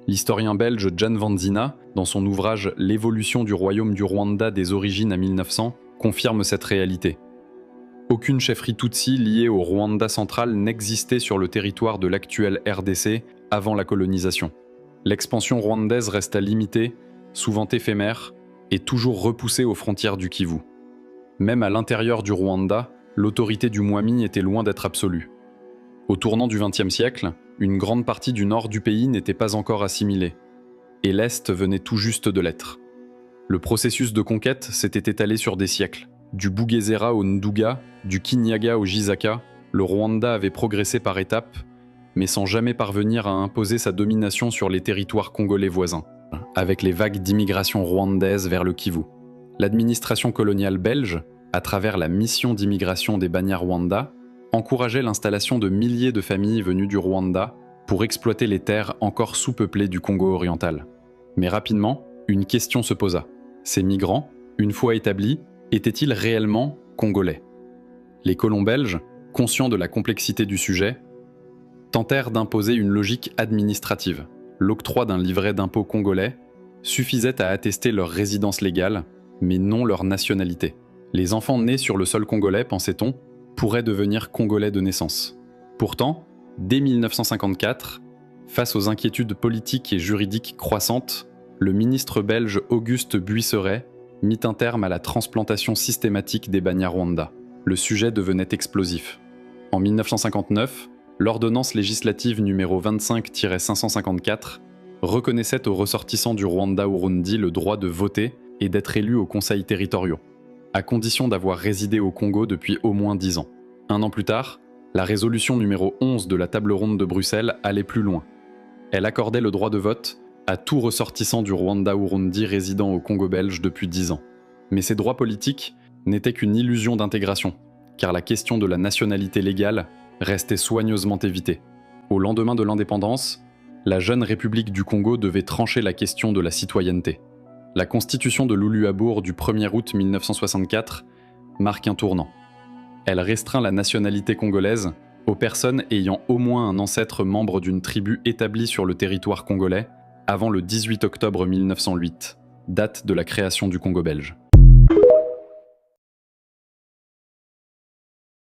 L'historien belge Jan van Zina, dans son ouvrage L'évolution du royaume du Rwanda des origines à 1900, confirme cette réalité. Aucune chefferie Tutsi liée au Rwanda central n'existait sur le territoire de l'actuelle RDC avant la colonisation. L'expansion rwandaise resta limitée, souvent éphémère, et toujours repoussée aux frontières du Kivu. Même à l'intérieur du Rwanda, l'autorité du Mwami était loin d'être absolue. Au tournant du XXe siècle, une grande partie du nord du pays n'était pas encore assimilée, et l'Est venait tout juste de l'être. Le processus de conquête s'était étalé sur des siècles. Du Bugesera au Nduga, du Kinyaga au Gisaka, le Rwanda avait progressé par étapes, mais sans jamais parvenir à imposer sa domination sur les territoires congolais voisins, avec les vagues d'immigration rwandaise vers le Kivu. L'administration coloniale belge, à travers la mission d'immigration des Banyarwanda, encourageait l'installation de milliers de familles venues du Rwanda pour exploiter les terres encore sous-peuplées du Congo oriental. Mais rapidement, une question se posa. Ces migrants, une fois établis, étaient-ils réellement congolais ? Les colons belges, conscients de la complexité du sujet, tentèrent d'imposer une logique administrative. L'octroi d'un livret d'impôt congolais suffisait à attester leur résidence légale, mais non leur nationalité. Les enfants nés sur le sol congolais, pensait-on, pourraient devenir congolais de naissance. Pourtant, dès 1954, face aux inquiétudes politiques et juridiques croissantes, le ministre belge Auguste Buisseret mit un terme à la transplantation systématique des Banyarwanda. Le sujet devenait explosif. En 1959, l'ordonnance législative numéro 25-554 reconnaissait aux ressortissants du Rwanda-Urundi le droit de voter et d'être élus aux conseils territoriaux, à condition d'avoir résidé au Congo depuis au moins 10 ans. Un an plus tard, la résolution numéro 11 de la table ronde de Bruxelles allait plus loin. Elle accordait le droit de vote à tout ressortissant du Rwanda-Urundi résidant au Congo belge depuis 10 ans. Mais ces droits politiques n'étaient qu'une illusion d'intégration, car la question de la nationalité légale restait soigneusement évitée. Au lendemain de l'indépendance, la jeune République du Congo devait trancher la question de la citoyenneté. La constitution de Luluabourg du 1er août 1964 marque un tournant. Elle restreint la nationalité congolaise aux personnes ayant au moins un ancêtre membre d'une tribu établie sur le territoire congolais avant le 18 octobre 1908, date de la création du Congo belge.